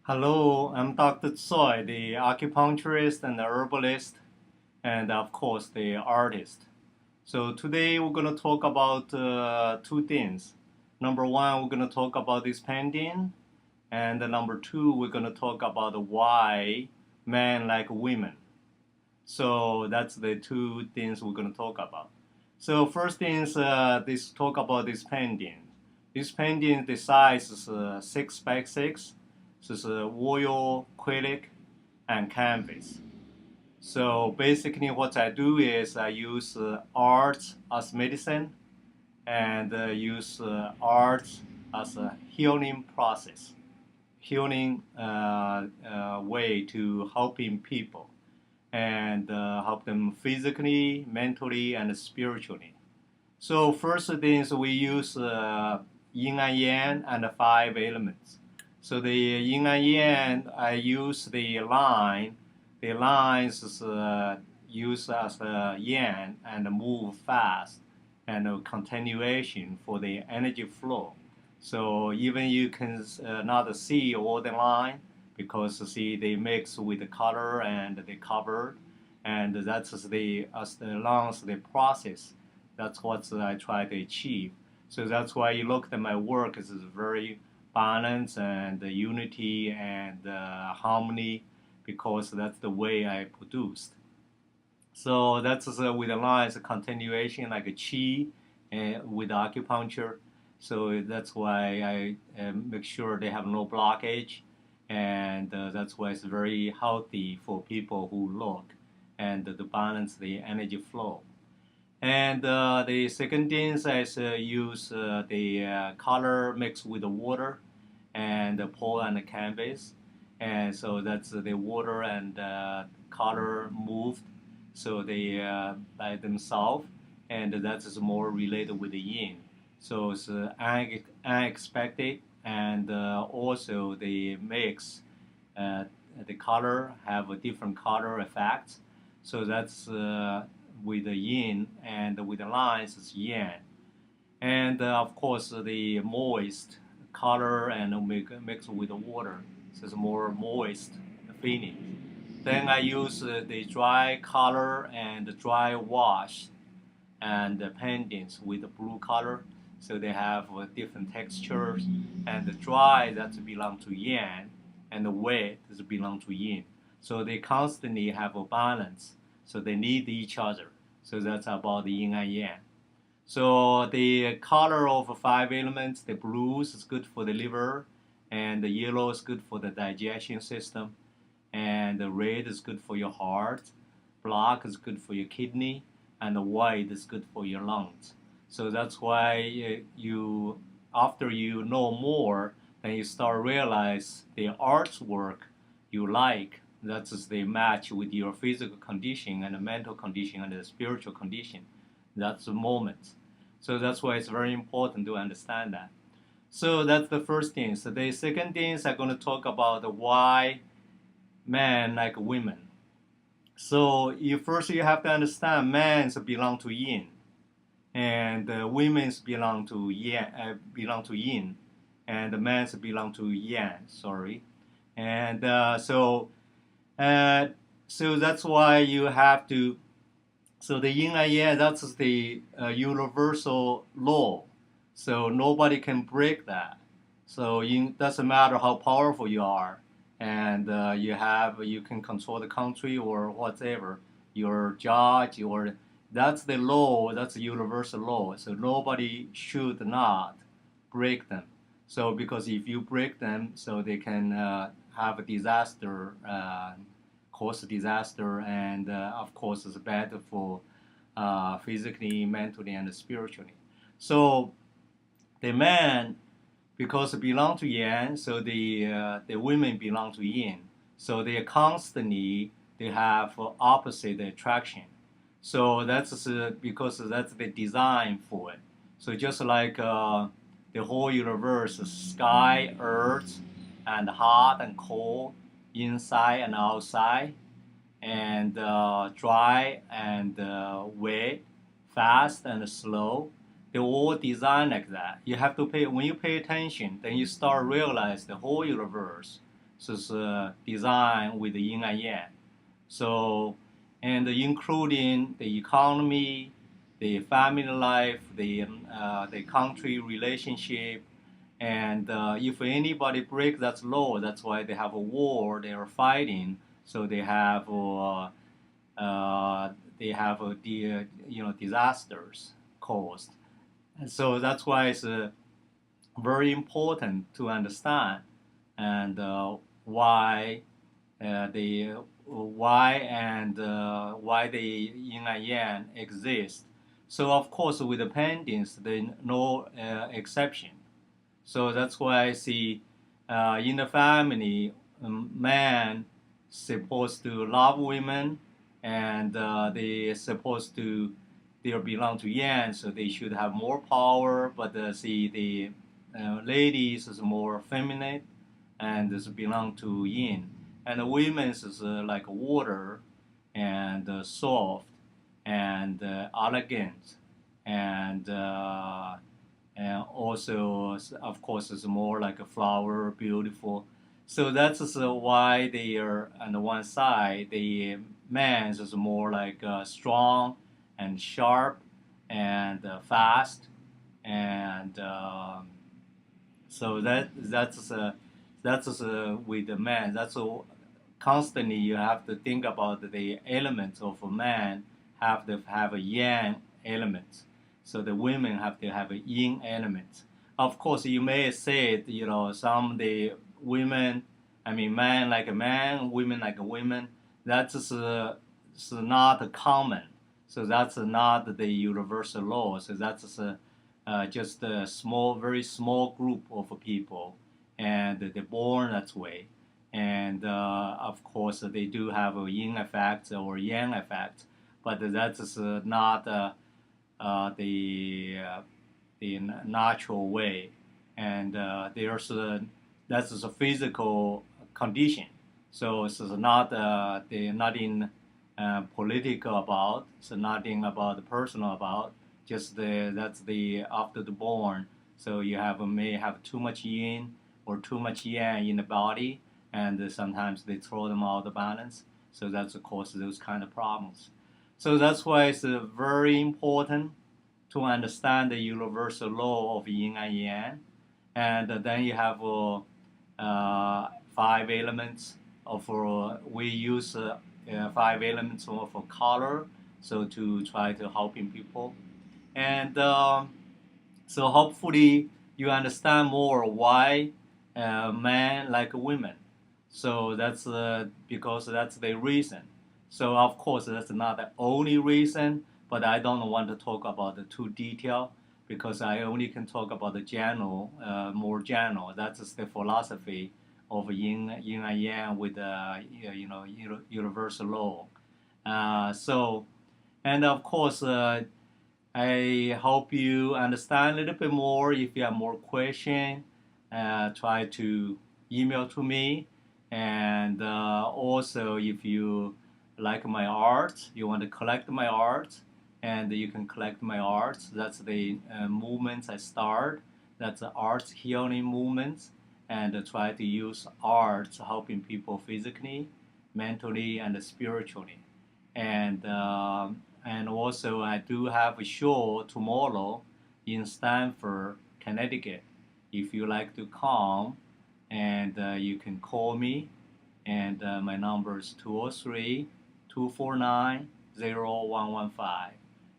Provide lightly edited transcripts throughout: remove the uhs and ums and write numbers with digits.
Hello, I'm Dr. Tsoi, the acupuncturist and the herbalist, and of course the artist. So today we're going to talk about two things. Number one, we're going to talk about this painting, and number two, we're going to talk about why men like women. So that's the two things we're going to talk about. So first things, this talk about this painting. This painting, the size is 6 by 6. So it's oil, acrylic, and canvas. So basically, what I do is I use art as medicine and use art as a healing process, healing way to helping people and help them physically, mentally, and spiritually. So first things we use yin and yang and the 5 elements. So the yin and yang, I use the line. The lines is used as a yang and move fast and a continuation for the energy flow. So even you can not see all the line because see they mix with the color and the cover, and that's the as long as the process. That's what I try to achieve. So that's why you look at my work is very balance and unity and harmony because that's the way I produced. So that's with the lines a continuation like a chi with acupuncture. So that's why I make sure they have no blockage, and that's why it's very healthy for people who look and to balance the energy flow. And the second thing is use the color mixed with the water and the pour on the canvas. And so that's the water and color moved so they by themselves. And that is more related with the yin. So it's unexpected and also the mix uh, the color have a different color effect. So that's with the yin and with the lines is yang. And of course the moist color and mix with the water. So it's more moist feeling. Then I use the dry color and the dry wash and the paintings with the blue color. So they have different textures. And the dry that belong to yang and the wet that belong to yin. So they constantly have a balance. So they need each other. So that's about the yin and yang. So the color of 5 elements, the blues is good for the liver, and the yellow is good for the digestion system, and the red is good for your heart, black is good for your kidney, and the white is good for your lungs. So that's why you, after you know more, then you start realize the artwork you like. That's the match with your physical condition and the mental condition and the spiritual condition. That's the moment. So that's why it's very important to understand that. So that's the first thing. So the second thing is I'm going to talk about why men like women. So you have to understand men belong to yin, and women's belong to yin, and the men's belong to yang. Sorry, and uh, so that's why you have to. So the yin and yang, that's the universal law. So nobody can break that. So it doesn't matter how powerful you are, and you can control the country or whatever, your judge or that's the law. That's the universal law. So nobody should not break them. So because if you break them, so they can have a disaster, cause a disaster, and of course it's bad for physically, mentally, and spiritually. So the man, because they belong to yang, so the women belong to yin. So they constantly they have opposite attraction. So that's because that's the design for it. So just like the whole universe, sky, earth, and hot and cold, inside and outside, and dry and wet, fast and slow. They're all designed like that. You have to pay when you pay attention, then you start realize the whole universe. So it's designed with the yin and yang. So, and including the economy, the family life, the country relationship, and if anybody breaks that law, that's why they have a war. They are fighting. So they have disasters caused. And so that's why it's very important to understand and why the yin and yang exist. So of course with the paintings, there no exception. So that's why I see in the family, man supposed to love women, and they belong to yang, so they should have more power. But see the ladies is more feminine, and this belong to yin, and the women's is like water, and soft, and elegant, and also, of course, it's more like a flower, beautiful. So that's why they are on the one side. The man's is more like strong and sharp and fast, and so that's with the man. That's constantly you have to think about the elements of a man have to have a yang element. So the women have to have a yin element. Of course, you may say, some the women, I mean, man like a man, women like a woman. That's not common. So that's not the universal law. So that's just a small, very small group of people, and they're born that way. And of course, they do have a yin effect or yang effect, but that's not the natural way, and that's a physical condition. So it's not the nothing political about. So nothing about the personal about. Just that's the after the born. So you may have too much yin or too much yang in the body, and sometimes they throw them out of balance. So that's of course those kind of problems. So that's why it's very important to understand the universal law of yin and yang. And then you have 5 elements of we use 5 elements of color, so to try to helping people. And so hopefully you understand more why men like women. So that's because that's the reason. So of course that's not the only reason, but I don't want to talk about the too detail because I only can talk about the general, more general. That's the philosophy of yin and yang with universal law. And of course, I hope you understand a little bit more. If you have more questions, try to email to me. And also, if you like my art, you want to collect my art, and you can collect my art. That's the movements I start. That's the art healing movements, and try to use art helping people physically, mentally, and spiritually. And also I do have a show tomorrow in Stamford, Connecticut. If you like to come, and you can call me, and my number is 203-249-0115.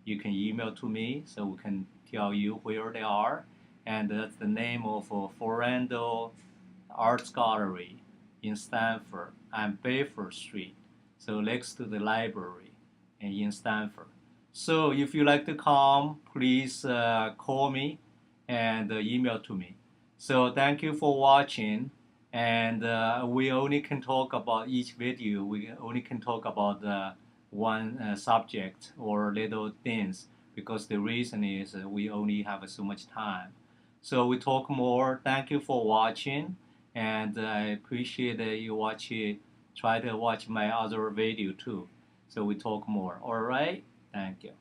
You can email to me so we can tell you where they are, and that's the name of Forendo Arts Gallery in Stamford on Bedford Street, so next to the library in Stamford. So if you like to come, please call me and email to me. So thank you for watching, and we only can talk about each video. We only can talk about one subject or little things because the reason is we only have so much time. So we talk more. Thank you for watching, and I appreciate that you watch it. Try to watch my other video too. So we talk more. All right. Thank you.